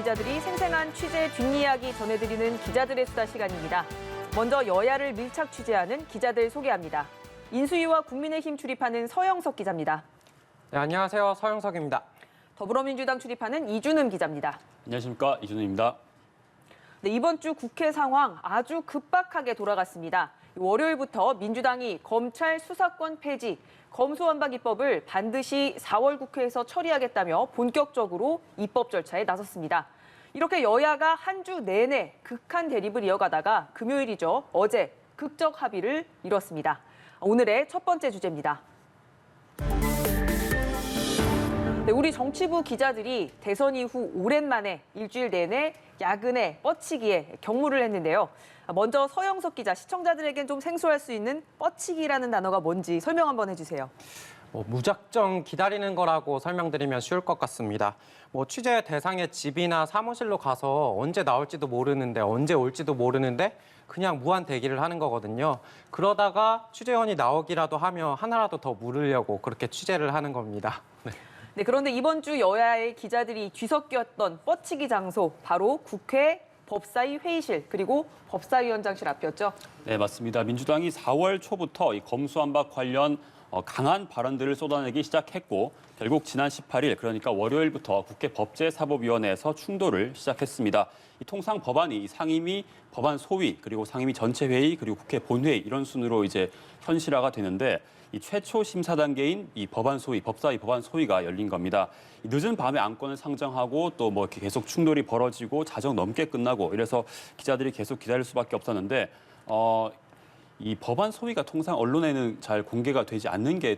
기자들이 생생한 취재 뒷이야기 전해드리는 기자들의 수다 시간입니다. 먼저 여야를 밀착 취재하는 기자들 소개합니다. 인수위와 국민의힘 출입하는 서영석 기자입니다. 네, 안녕하세요. 서영석입니다. 더불어민주당 출입하는 이준흠 기자입니다. 안녕하십니까. 이준흠입니다. 네, 이번 주 국회 상황 아주 급박하게 돌아갔습니다. 월요일부터 민주당이 검찰 수사권 폐지, 검수완박 입법을 반드시 4월 국회에서 처리하겠다며 본격적으로 입법 절차에 나섰습니다. 이렇게 여야가 한 주 내내 극한 대립을 이어가다가 금요일이죠. 어제 극적 합의를 이뤘습니다. 오늘의 첫 번째 주제입니다. 네, 우리 정치부 기자들이 대선 이후 오랜만에 일주일 내내 야근에 뻗치기에 경무를 했는데요. 먼저 서영석 기자, 시청자들에겐 좀 생소할 수 있는 뻗치기라는 단어가 뭔지 설명 한번 해주세요. 무작정 기다리는 거라고 설명드리면 쉬울 것 같습니다. 취재 대상의 집이나 사무실로 가서 언제 나올지도 모르는데 언제 올지도 모르는데 그냥 무한 대기를 하는 거거든요. 그러다가 취재원이 나오기라도 하면 하나라도 더 물으려고 그렇게 취재를 하는 겁니다. 네, 그런데 이번 주 여야의 기자들이 뒤섞였던 뻗치기 장소, 바로 국회 법사위 회의실 그리고 법사위원장실 앞이었죠. 네, 맞습니다. 민주당이 4월 초부터 이 검수완박 관련 강한 발언들을 쏟아내기 시작했고 결국 지난 18일, 그러니까 월요일부터 국회 법제사법위원회에서 충돌을 시작했습니다. 이 통상 법안이 상임위, 법안 소위, 그리고 상임위 전체 회의, 그리고 국회 본회의 이런 순으로 이제 현실화가 되는데 이 최초 심사 단계인 이 법안 소위, 법사위 법안 소위가 열린 겁니다. 이 늦은 밤에 안건을 상정하고 또 이렇게 계속 충돌이 벌어지고 자정 넘게 끝나고 이래서 기자들이 계속 기다릴 수밖에 없었는데 이 법안 소위가 통상 언론에는 잘 공개가 되지 않는 게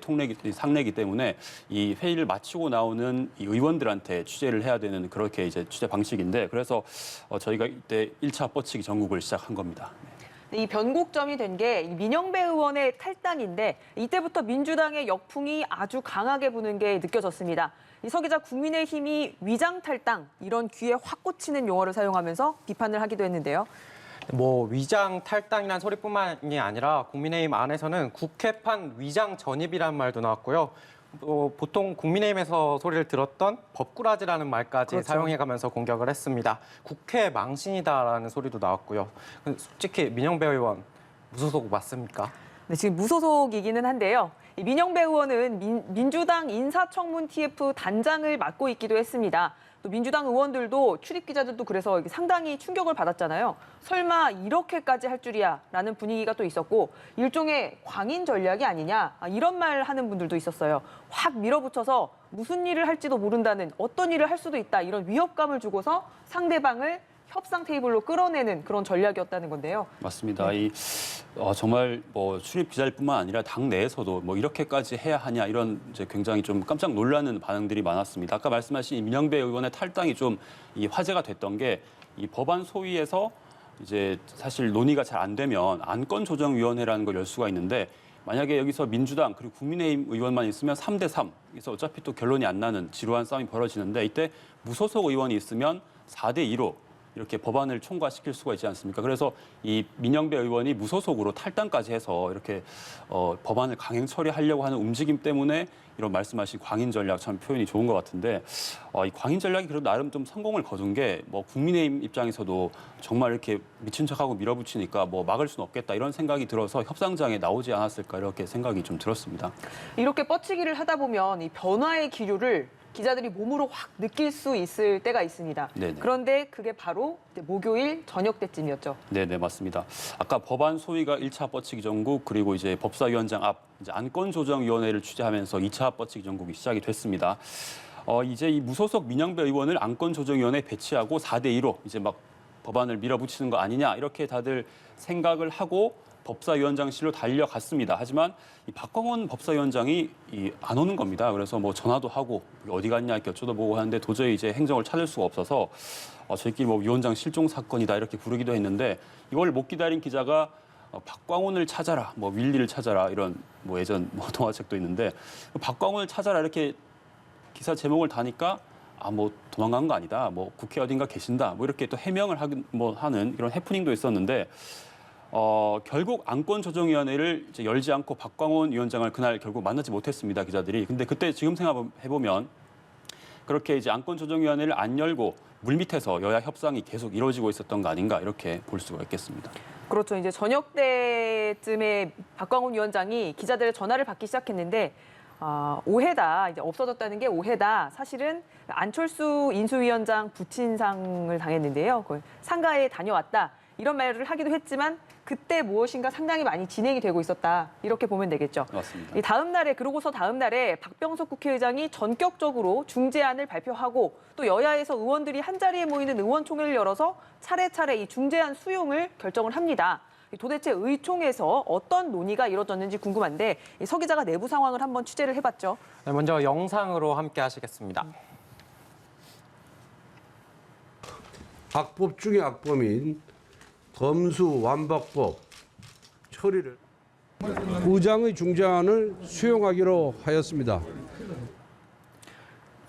상례이기 때문에 이 회의를 마치고 나오는 이 의원들한테 취재를 해야 되는 그렇게 이제 취재 방식인데 그래서 저희가 이때 1차 뻗치기 전국을 시작한 겁니다. 이 변곡점이 된 게 민영배 의원의 탈당인데 이때부터 민주당의 역풍이 아주 강하게 부는 게 느껴졌습니다. 서 기자, 국민의힘이 위장 탈당 이런 귀에 확 꽂히는 용어를 사용하면서 비판을 하기도 했는데요. 위장 탈당이란 소리뿐만이 아니라 국민의힘 안에서는 국회판 위장 전입이라는 말도 나왔고요. 보통 국민의힘에서 소리를 들었던 법꾸라지라는 말까지 그렇죠. 사용해가면서 공격을 했습니다. 국회 망신이다라는 소리도 나왔고요. 솔직히 민영배 의원 무소속 맞습니까? 네, 지금 무소속이기는 한데요. 민영배 의원은 민주당 인사청문 TF 단장을 맡고 있기도 했습니다. 또 민주당 의원들도 출입 기자들도 그래서 상당히 충격을 받았잖아요. 설마 이렇게까지 할 줄이야 라는 분위기가 또 있었고 일종의 광인 전략이 아니냐 이런 말 하는 분들도 있었어요. 확 밀어붙여서 무슨 일을 할지도 모른다는, 어떤 일을 할 수도 있다 이런 위협감을 주고서 상대방을 협상 테이블로 끌어내는 그런 전략이었다는 건데요. 맞습니다. 정말 출입 기자들뿐만 아니라 당 내에서도 이렇게까지 해야 하냐 이런 이제 굉장히 좀 깜짝 놀라는 반응들이 많았습니다. 아까 말씀하신 이 민영배 의원의 탈당이 좀 이 화제가 됐던 게 이 법안 소위에서 이제 사실 논의가 잘 안 되면 안건조정위원회라는 걸 열 수가 있는데 만약에 여기서 민주당 그리고 국민의힘 의원만 있으면 3대 3. 그래서 어차피 또 결론이 안 나는 지루한 싸움이 벌어지는데 이때 무소속 의원이 있으면 4대 2로 이렇게 법안을 통과시킬 수가 있지 않습니까? 그래서 이 민영배 의원이 무소속으로 탈당까지 해서 이렇게 법안을 강행 처리하려고 하는 움직임 때문에 이런 말씀하신 광인 전략 참 표현이 좋은 것 같은데 이 광인 전략이 그래도 나름 좀 성공을 거둔 게 국민의힘 입장에서도 정말 이렇게 미친 척하고 밀어붙이니까 막을 수는 없겠다 이런 생각이 들어서 협상장에 나오지 않았을까 이렇게 생각이 좀 들었습니다. 이렇게 뻗치기를 하다 보면 이 변화의 기류를 기자들이 몸으로 확 느낄 수 있을 때가 있습니다. 네네. 그런데 그게 바로 목요일 저녁 때쯤이었죠. 네, 맞습니다. 아까 법안 소위가 1차 뻗치기 전국 그리고 이제 법사위원장 앞 이제 안건조정위원회를 취재하면서 2차 뻗치기 전국이 시작이 됐습니다. 이제 이 무소속 민영배 의원을 안건조정위원회에 배치하고 4대 2로 이제 법안을 밀어붙이는 거 아니냐 이렇게 다들 생각을 하고 법사위원장실로 달려갔습니다. 하지만 이 박광원 법사위원장이 안 오는 겁니다. 그래서 전화도 하고 어디 갔냐 이렇게 여쭤보고 하는데 도저히 이제 행정을 찾을 수가 없어서 저희끼리 위원장 실종 사건이다 이렇게 부르기도 했는데 이걸 못 기다린 기자가 박광원을 찾아라, 윌리를 찾아라 이런 예전 동화책도 있는데 박광원을 찾아라 이렇게 기사 제목을 다니까 도망간 거 아니다, 국회 어딘가 계신다, 이렇게 또 해명을 하는 이런 해프닝도 있었는데. 결국 안건조정위원회를 이제 열지 않고 박광원 위원장을 그날 결국 만나지 못했습니다, 기자들이. 근데 그때 지금 생각해보면 그렇게 이제 안건조정위원회를 안 열고 물밑에서 여야 협상이 계속 이루어지고 있었던 거 아닌가 이렇게 볼 수가 있겠습니다. 그렇죠. 이제 저녁 때쯤에 박광훈 위원장이 기자들의 전화를 받기 시작했는데 오해다, 이제 없어졌다는 게 오해다. 사실은 안철수 인수위원장 부친상을 당했는데요. 상가에 다녀왔다. 이런 말을 하기도 했지만 그때 무엇인가 상당히 많이 진행이 되고 있었다. 이렇게 보면 되겠죠. 맞습니다. 이 다음 날에 박병석 국회의장이 전격적으로 중재안을 발표하고 또 여야에서 의원들이 한자리에 모이는 의원총회를 열어서 차례차례 이 중재안 수용을 결정을 합니다. 도대체 의총에서 어떤 논의가 이루어졌는지 궁금한데 서 기자가 내부 상황을 한번 취재를 해봤죠. 네, 먼저 영상으로 함께 하시겠습니다. 악법 중의 악법인 검수완박법 처리를 의장의 중재안을 수용하기로 하였습니다.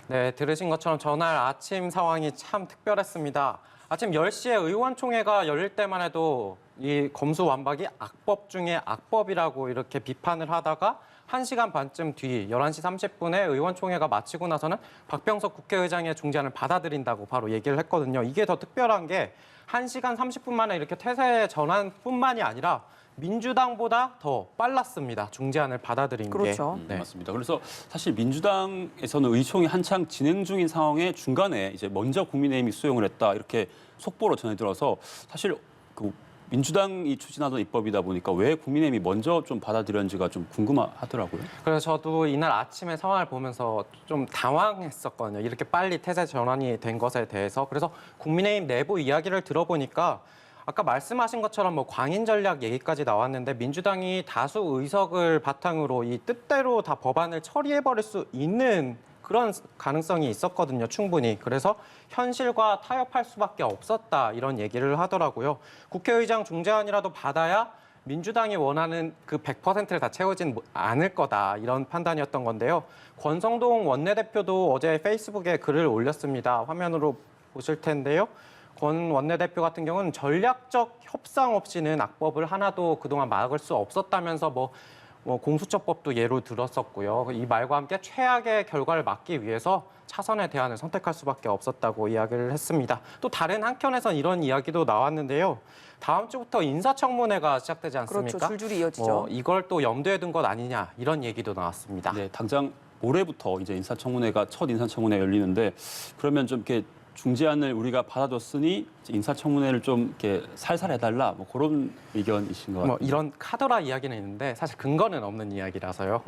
네, 들으신 것처럼 전날 아침 상황이 참 특별했습니다. 아침 10시에 의원총회가 열릴 때만 해도 이 검수완박이 악법 중에 악법이라고 이렇게 비판을 하다가 1시간 반쯤 뒤 11시 30분에 의원총회가 마치고 나서는 박병석 국회의장의 중재안을 받아들인다고 바로 얘기를 했거든요. 이게 더 특별한 게 1시간 30분 만에 이렇게 태세 전환뿐만이 아니라 민주당보다 더 빨랐습니다. 중재안을 받아들인 그렇죠. 게. 네. 맞습니다. 그래서 사실 민주당에서는 의총이 한창 진행 중인 상황에 중간에 이제 먼저 국민의힘이 수용을 했다 이렇게 속보로 전해들어서 사실 그 민주당이 추진하던 입법이다 보니까 왜 국민의힘이 먼저 좀 받아들였는지가 좀 궁금하더라고요. 그래서 저도 이날 아침에 상황을 보면서 좀 당황했었거든요. 이렇게 빨리 태세 전환이 된 것에 대해서. 그래서 국민의힘 내부 이야기를 들어보니까 아까 말씀하신 것처럼 뭐 광인 전략 얘기까지 나왔는데 민주당이 다수 의석을 바탕으로 이 뜻대로 다 법안을 처리해버릴 수 있는 그런 가능성이 있었거든요, 충분히. 그래서 현실과 타협할 수밖에 없었다, 이런 얘기를 하더라고요. 국회의장 중재안이라도 받아야 민주당이 원하는 그 100%를 다 채우진 않을 거다, 이런 판단이었던 건데요. 권성동 원내대표도 어제 페이스북에 글을 올렸습니다. 화면으로 보실 텐데요. 권 원내대표 같은 경우는 전략적 협상 없이는 악법을 하나도 그동안 막을 수 없었다면서 뭐 공수처법도 예로 들었었고요. 이 말과 함께 최악의 결과를 막기 위해서 차선의 대안을 선택할 수밖에 없었다고 이야기를 했습니다. 또 다른 한켠에선 이런 이야기도 나왔는데요. 다음 주부터 인사청문회가 시작되지 않습니까? 그렇죠. 줄줄이 이어지죠. 이걸 또 염두에 둔 것 아니냐, 이런 얘기도 나왔습니다. 네, 당장 모레부터 이제 인사청문회가 첫 인사청문회 열리는데 그러면 좀 이렇게 중재안을 우리가 받아줬으니 인사청문회를 좀 이렇게 살살 해달라 뭐 그런 의견이신 것 같아요. 이런 카더라 이야기는 있는데 사실 근거는 없는 이야기라서요.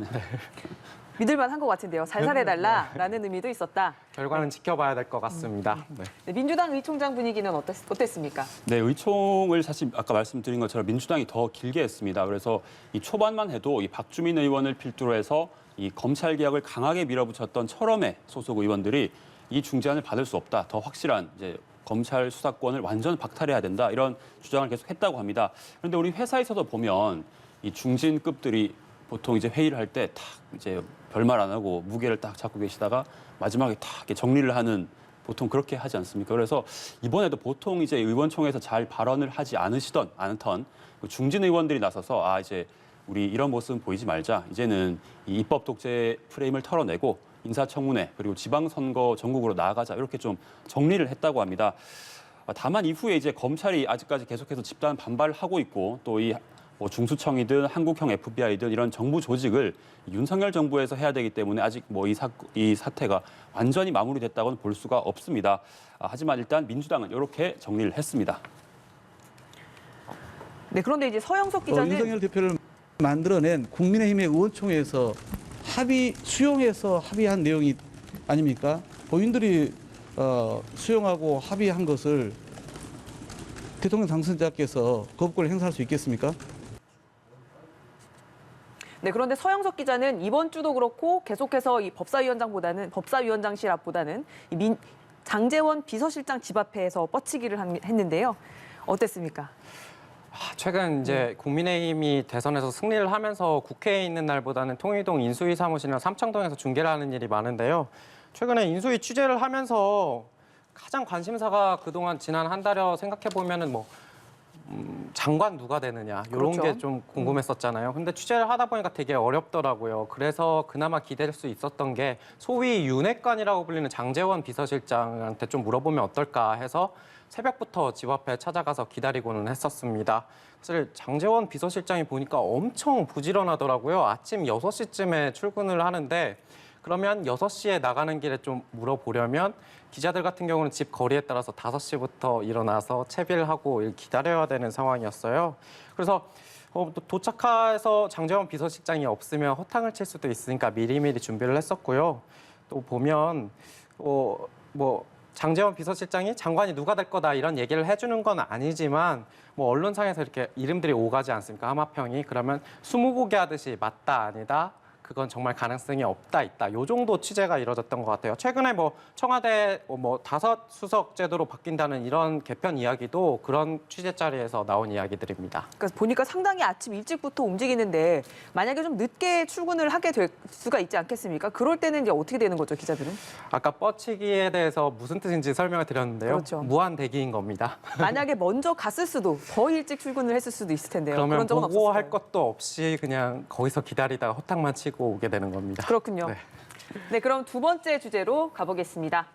믿을만 한 것 같은데요. 살살해달라라는 의미도 있었다. 결과는 지켜봐야 될 것 같습니다. 네. 네, 민주당 의총장 분위기는 어땠습니까? 네, 의총을 사실 아까 말씀드린 것처럼 민주당이 더 길게 했습니다. 그래서 이 초반만 해도 이 박주민 의원을 필두로 해서 이 검찰 개혁을 강하게 밀어붙였던 철험의 소속 의원들이 이 중재안을 받을 수 없다. 더 확실한 이제 검찰 수사권을 완전 박탈해야 된다. 이런 주장을 계속 했다고 합니다. 그런데 우리 회사에서도 보면 이 중진급들이 보통 이제 회의를 할 때 탁 이제 별말 안 하고 무게를 딱 잡고 계시다가 마지막에 탁 이렇게 정리를 하는 보통 그렇게 하지 않습니까? 그래서 이번에도 보통 이제 의원총회에서 잘 발언을 하지 않던 중진 의원들이 나서서 이제 우리 이런 모습은 보이지 말자. 이제는 이 입법 독재 프레임을 털어내고 인사청문회 그리고 지방선거 전국으로 나아가자 이렇게 좀 정리를 했다고 합니다. 다만 이후에 이제 검찰이 아직까지 계속해서 집단 반발을 하고 있고 또 이 중수청이든 한국형 FBI든 이런 정부 조직을 윤석열 정부에서 해야 되기 때문에 아직 이 사태가 완전히 마무리됐다고는 볼 수가 없습니다. 하지만 일단 민주당은 이렇게 정리를 했습니다. 네, 그런데 이제 서영석 기자는 윤석열 대표를 만들어낸 국민의힘의 의원총회에서 수용해서 합의한 내용이 아닙니까? 본인들이 수용하고 합의한 것을 대통령 당선자께서 거부권을 행사할 수 있겠습니까? 네, 그런데 서영석 기자는 이번 주도 그렇고 계속해서 이 법사위원장실 앞보다는 장제원 비서실장 집 앞에서 뻗치기를 했는데요. 어땠습니까? 최근 이제 국민의힘이 대선에서 승리를 하면서 국회에 있는 날보다는 통일동 인수위 사무실이나 삼청동에서 중계를 하는 일이 많은데요. 최근에 인수위 취재를 하면서 가장 관심사가 그동안 지난 한 달여 생각해 보면은 장관 누가 되느냐 이런 그렇죠. 게 좀 궁금했었잖아요. 근데 취재를 하다 보니까 되게 어렵더라고요. 그래서 그나마 기댈 수 있었던 게 소위 윤핵관이라고 불리는 장제원 비서실장한테 좀 물어보면 어떨까 해서 새벽부터 집 앞에 찾아가서 기다리고는 했었습니다. 사실 장제원 비서실장이 보니까 엄청 부지런하더라고요. 아침 6시쯤에 출근을 하는데 그러면 6시에 나가는 길에 좀 물어보려면 기자들 같은 경우는 집 거리에 따라서 5시부터 일어나서 채비를 하고 기다려야 되는 상황이었어요. 그래서 또 도착해서 장제원 비서실장이 없으면 허탕을 칠 수도 있으니까 미리미리 준비를 했었고요. 또 보면 장제원 비서실장이 장관이 누가 될 거다 이런 얘기를 해주는 건 아니지만 뭐 언론상에서 이렇게 이름들이 오가지 않습니까? 하마평이. 그러면 스무고개 하듯이 맞다 아니다. 그건 정말 가능성이 없다 있다. 요 정도 취재가 이루어졌던 것 같아요. 최근에 청와대 5수석 제도로 바뀐다는 이런 개편 이야기도 그런 취재 자리에서 나온 이야기들입니다. 그러니까 보니까 상당히 아침 일찍부터 움직이는데 만약에 좀 늦게 출근을 하게 될 수가 있지 않겠습니까? 그럴 때는 이제 어떻게 되는 거죠, 기자들은? 아까 뻗치기에 대해서 무슨 뜻인지 설명을 드렸는데요. 그렇죠. 무한 대기인 겁니다. 만약에 먼저 갔을 수도 더 일찍 출근을 했을 수도 있을 텐데요. 그러면 그런 적은 보고할 없었어요. 것도 없이 그냥 거기서 기다리다가 허탕만 치고 오게 되는 겁니다. 그렇군요. 네. 네, 그럼 두 번째 주제로 가보겠습니다.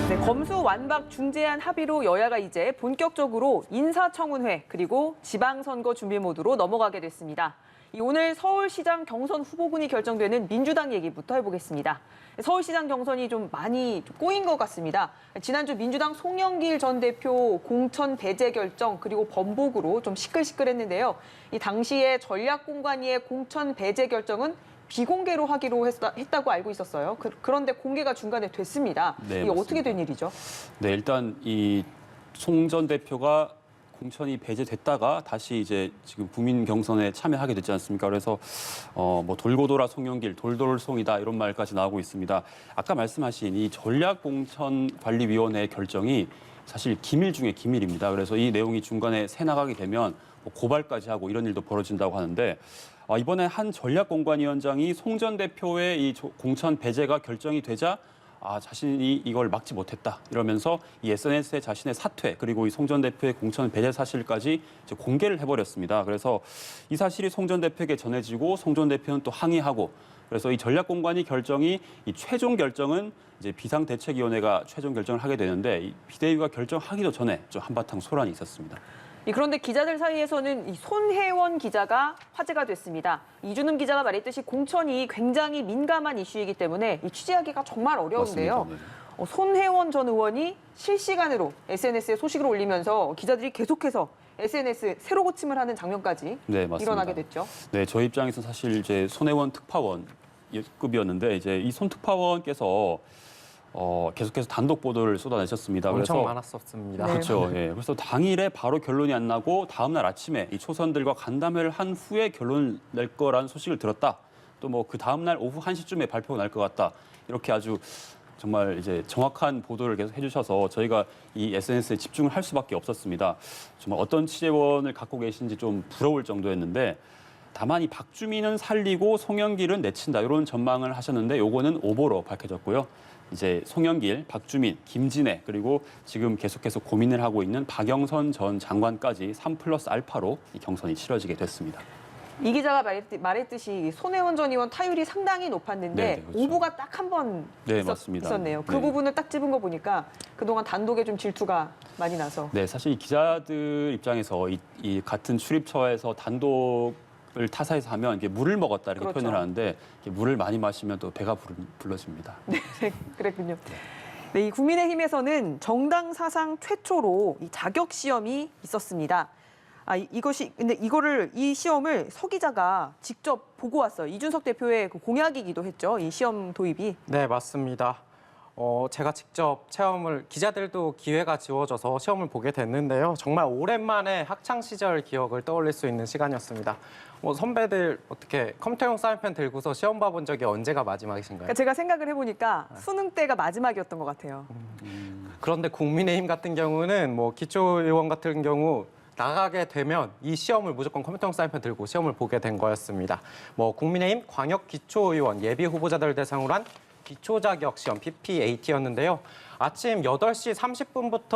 네, 검수 완박 중재안 합의로 여야가 이제 본격적으로 인사청문회 그리고 지방선거 준비 모드로 넘어가게 됐습니다. 오늘 서울시장 경선 후보군이 결정되는 민주당 얘기부터 해보겠습니다. 서울시장 경선이 좀 많이 꼬인 것 같습니다. 지난주 민주당 송영길 전 대표 공천 배제 결정 그리고 번복으로 좀 시끌시끌했는데요. 이 당시에 전략공관위의 공천 배제 결정은 비공개로 하기로 했다고 알고 있었어요. 그런데 공개가 중간에 됐습니다. 네, 이게 맞습니다. 어떻게 된 일이죠? 네, 일단 이 송 전 대표가 공천이 배제됐다가 다시 이제 지금 국민 경선에 참여하게 됐지 않습니까? 그래서 돌고 돌아 송영길, 돌돌송이다 이런 말까지 나오고 있습니다. 아까 말씀하신 이 전략공천관리위원회의 결정이 사실 기밀 중에 기밀입니다. 그래서 이 내용이 중간에 새 나가게 되면 고발까지 하고 이런 일도 벌어진다고 하는데 이번에 한 전략공관위원장이 송 전 대표의 이 공천 배제가 결정이 되자 자신이 이걸 막지 못했다 이러면서 이 SNS에 자신의 사퇴 그리고 이 송 전 대표의 공천 배제 사실까지 이제 공개를 해버렸습니다. 그래서 이 사실이 송 전 대표에게 전해지고 송 전 대표는 또 항의하고 그래서 이 전략공관위 결정이 이 최종 결정은 이제 비상대책위원회가 최종 결정을 하게 되는데 이 비대위가 결정하기도 전에 좀 한바탕 소란이 있었습니다. 그런데 기자들 사이에서는 이 손혜원 기자가 화제가 됐습니다. 이준흠 기자가 말했듯이 공천이 굉장히 민감한 이슈이기 때문에 이 취재하기가 정말 어려운데요. 맞습니다. 손혜원 전 의원이 실시간으로 SNS에 소식을 올리면서 기자들이 계속해서 SNS 새로 고침을 하는 장면까지 네, 맞습니다. 일어나게 됐죠. 네, 저희 입장에서 사실 이제 손혜원 특파원급이었는데 이제 이 손 특파원께서 계속해서 단독 보도를 쏟아내셨습니다. 엄청 그래서 많았었습니다. 네. 그렇죠. 예. 그래서 당일에 바로 결론이 안 나고 다음 날 아침에 이 초선들과 간담회를 한 후에 결론을 낼 거라는 소식을 들었다. 또 그 다음 날 오후 1시쯤에 발표가 날 것 같다. 이렇게 아주 정말 이제 정확한 보도를 계속 해주셔서 저희가 이 SNS에 집중을 할 수밖에 없었습니다. 정말 어떤 취재원을 갖고 계신지 좀 부러울 정도였는데 다만 이 박주민은 살리고 송영길은 내친다 이런 전망을 하셨는데 요거는 오보로 밝혀졌고요. 이제 송영길, 박주민, 김진애 그리고 지금 계속해서 고민을 하고 있는 박영선 전 장관까지 3+알파로 이 경선이 치러지게 됐습니다. 이 기자가 말했듯이 손혜원 전 의원 타율이 상당히 높았는데 네, 그렇죠. 오보가 딱 한 번 네, 맞습니다. 있었네요. 그 네. 부분을 딱 찝은 거 보니까 그동안 단독에 좀 질투가 많이 나서. 네, 사실 이 기자들 입장에서 이 같은 출입처에서 단독을 타사해서 하면 이게 물을 먹었다 이렇게 그렇죠. 표현을 하는데 물을 많이 마시면 또 배가 불러집니다. 네, 그랬군요. 네, 이 국민의힘에서는 정당 사상 최초로 이 자격 시험이 있었습니다. 근데 이 시험을 서 기자가 직접 보고 왔어요. 이준석 대표의 그 공약이기도 했죠. 이 시험 도입이. 네, 맞습니다. 제가 직접 기자들도 기회가 지워져서 시험을 보게 됐는데요. 정말 오랜만에 학창 시절 기억을 떠올릴 수 있는 시간이었습니다. 선배들 어떻게 컴퓨터용 사인펜 들고서 시험 봐본 적이 언제가 마지막이신가요? 그러니까 제가 생각을 해보니까 수능 때가 마지막이었던 것 같아요. 그런데 국민의힘 같은 경우는 기초의원 같은 경우 나가게 되면 이 시험을 무조건 컴퓨터용 사인펜 들고 시험을 보게 된 거였습니다. 국민의힘 광역 기초의원 예비 후보자들 대상으로 한 기초 자격 시험 PPAT였는데요. 아침 8시 30분부터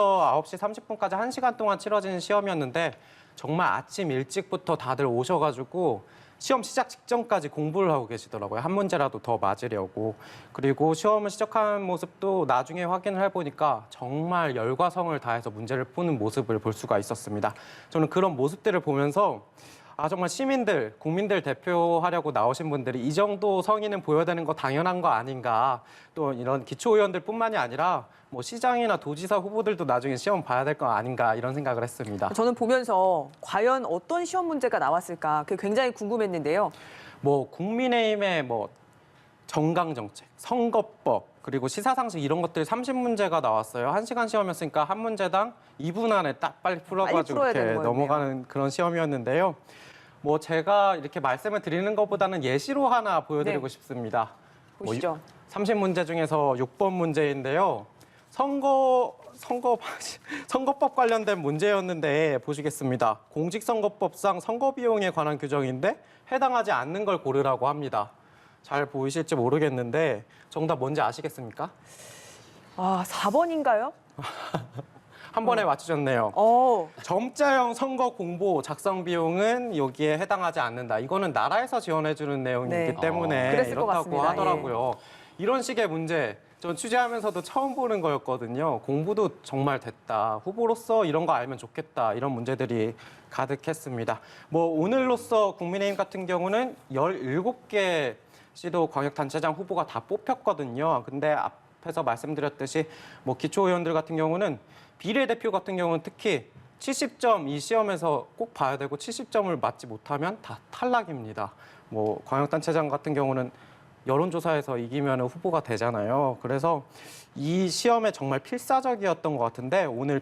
9시 30분까지 1시간 동안 치러지는 시험이었는데 정말 아침 일찍부터 다들 오셔가지고 시험 시작 직전까지 공부를 하고 계시더라고요. 한 문제라도 더 맞으려고. 그리고 시험을 시작하는 모습도 나중에 확인을 해보니까 정말 열과 성을 다해서 문제를 푸는 모습을 볼 수가 있었습니다. 저는 그런 모습들을 보면서 정말 시민들, 국민들 대표하려고 나오신 분들이 이 정도 성의는 보여야 되는 거 당연한 거 아닌가. 또 이런 기초의원들뿐만이 아니라 뭐 시장이나 도지사 후보들도 나중에 시험 봐야 될 거 아닌가 이런 생각을 했습니다. 저는 보면서 과연 어떤 시험 문제가 나왔을까 그게 굉장히 궁금했는데요. 뭐 국민의힘의 뭐 정강정책, 선거법, 그리고 시사상식 이런 것들 30문제가 나왔어요. 1시간 시험이었으니까 한 문제당 2분 안에 딱 빨리 풀어가지고 풀어야 이렇게 되는 거였네요. 넘어가는 그런 시험이었는데요. 뭐 제가 이렇게 말씀을 드리는 것보다는 예시로 하나 보여드리고 네. 싶습니다. 보시죠. 30문제 중에서 6번 문제인데요. 선거법 관련된 문제였는데 보시겠습니다. 공직선거법상 선거비용에 관한 규정인데 해당하지 않는 걸 고르라고 합니다. 잘 보이실지 모르겠는데 정답 뭔지 아시겠습니까? 4번인가요? 한 번에 맞추셨네요. 점자형 선거 공보 작성 비용은 여기에 해당하지 않는다. 이거는 나라에서 지원해주는 내용이기 네. 때문에 그랬을 것 이렇다고 같습니다. 하더라고요. 이런 식의 문제 전 취재하면서도 처음 보는 거였거든요. 공부도 정말 됐다. 후보로서 이런 거 알면 좋겠다. 이런 문제들이 가득했습니다. 뭐 오늘로써 국민의힘 같은 경우는 17개 시도 광역단체장 후보가 다 뽑혔거든요. 근데 앞에서 말씀드렸듯이 뭐 기초의원들 같은 경우는 비례대표 같은 경우는 특히 70점 이 시험에서 꼭 봐야 되고 70점을 맞지 못하면 다 탈락입니다. 뭐 광역단체장 같은 경우는 여론조사에서 이기면 후보가 되잖아요. 그래서 이 시험에 정말 필사적이었던 것 같은데 오늘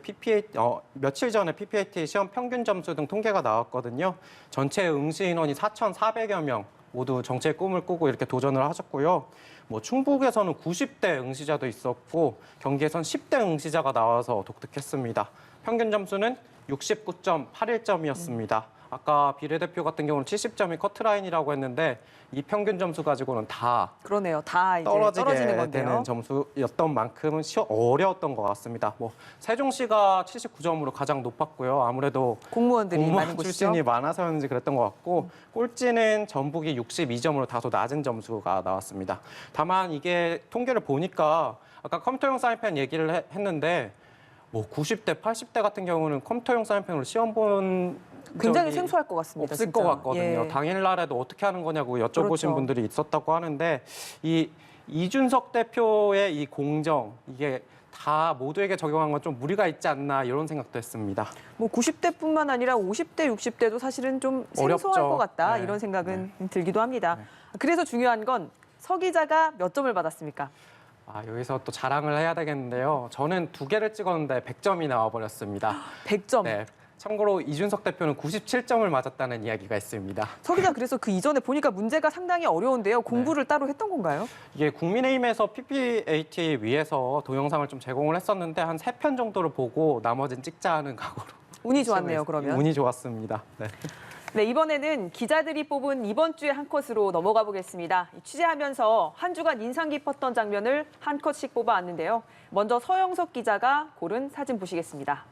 며칠 전에 PPAT 시험 평균 점수 등 통계가 나왔거든요. 전체 응시 인원이 4,400여 명 모두 정치의 꿈을 꾸고 이렇게 도전을 하셨고요. 뭐 충북에서는 90대 응시자도 있었고 경기에선 10대 응시자가 나와서 독특했습니다. 평균 점수는 69.81점이었습니다. 아까 비례대표 같은 경우는 70점이 커트라인이라고 했는데 이 평균 점수 가지고는 다 그러네요. 다 이제 떨어지게 떨어지는 건데요. 되는 점수였던 만큼은 어려웠던 것 같습니다. 뭐 세종시가 79점으로 가장 높았고요. 아무래도 공무원들이 많은 공무원 곳이죠. 출신이 많아서였는지 그랬던 것 같고 꼴찌는 전북이 62점으로 다소 낮은 점수가 나왔습니다. 다만 이게 통계를 보니까 아까 컴퓨터용 사인펜 얘기를 했는데 뭐 90대, 80대 같은 경우는 컴퓨터용 사인펜으로 시험 본 굉장히 적이 생소할 것 같습니다. 없을 진짜. 것 같거든요. 예. 당일날에도 어떻게 하는 거냐고 여쭤보신 그렇죠. 분들이 있었다고 하는데 이 이준석 대표의 이 공정 이게 다 모두에게 적용한 건 좀 무리가 있지 않나 이런 생각도 했습니다. 뭐 90대뿐만 아니라 50대, 60대도 사실은 좀 생소할 어렵죠. 것 같다 네. 이런 생각은 들기도 합니다. 그래서 중요한 건 서 기자가 몇 점을 받았습니까? 여기서 또 자랑을 해야 되겠는데요. 저는 2개를 찍었는데 100점이 나와버렸습니다. 100점. 네. 참고로 이준석 대표는 97점을 맞았다는 이야기가 있습니다. 서 기자 그래서 그 이전에 보니까 문제가 상당히 어려운데요. 공부를 따로 했던 건가요? 이게 국민의힘에서 PPAT 위해서 동영상을 좀 제공을 했었는데 한 3편 정도를 보고 나머지는 찍자 하는 각오로. 운이 좋았네요, 그러면. 운이 좋았습니다. 네. 네, 이번에는 기자들이 뽑은 이번 주의 한 컷으로 넘어가 보겠습니다. 취재하면서 한 주간 인상 깊었던 장면을 한 컷씩 뽑아왔는데요. 먼저 서영석 기자가 고른 사진 보시겠습니다.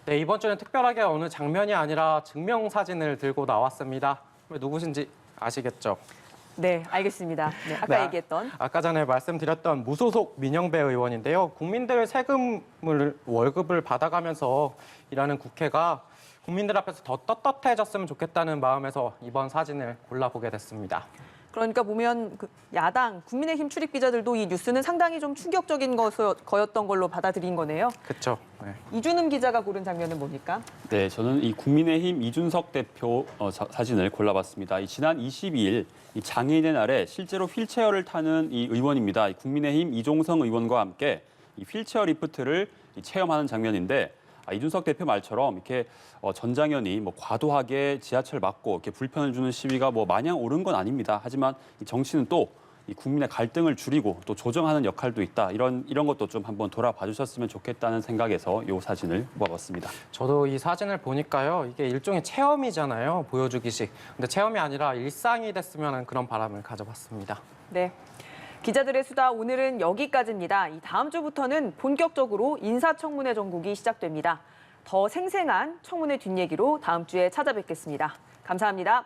네, 이번 주는 특별하게 어느 장면이 아니라 증명사진을 들고 나왔습니다. 누구신지 아시겠죠? 네, 알겠습니다. 네, 아까 네, 얘기했던. 아까 전에 말씀드렸던 무소속 민영배 의원인데요. 국민들 세금을 월급을 받아가면서 일하는 국회가 국민들 앞에서 더 떳떳해졌으면 좋겠다는 마음에서 이번 사진을 골라보게 됐습니다. 그러니까 보면 그 야당 국민의힘 출입 기자들도 이 뉴스는 상당히 좀 충격적인 거였던 걸로 받아들인 거네요. 그렇죠. 네. 이준음 기자가 고른 장면은 뭡니까? 네, 저는 이 국민의힘 이준석 대표 사진을 골라봤습니다. 지난 22일 이 장애인의 날에 실제로 휠체어를 타는 이 의원입니다. 이 국민의힘 이종성 의원과 함께 이 휠체어 리프트를 체험하는 장면인데 이준석 대표 말처럼 이렇게 전장현이 뭐 과도하게 지하철 막고 이렇게 불편을 주는 시위가 뭐 마냥 옳은 건 아닙니다. 하지만 이 정치는 또 이 국민의 갈등을 줄이고 또 조정하는 역할도 있다. 이런 것도 좀 한번 돌아봐 주셨으면 좋겠다는 생각에서 이 사진을 뽑아봤습니다. 저도 이 사진을 보니까요. 이게 일종의 체험이잖아요. 보여주기식. 근데 체험이 아니라 일상이 됐으면 하는 그런 바람을 가져봤습니다. 네. 기자들의 수다 오늘은 여기까지입니다. 이 다음 주부터는 본격적으로 인사청문회 전국이 시작됩니다. 더 생생한 청문회 뒷얘기로 다음 주에 찾아뵙겠습니다. 감사합니다.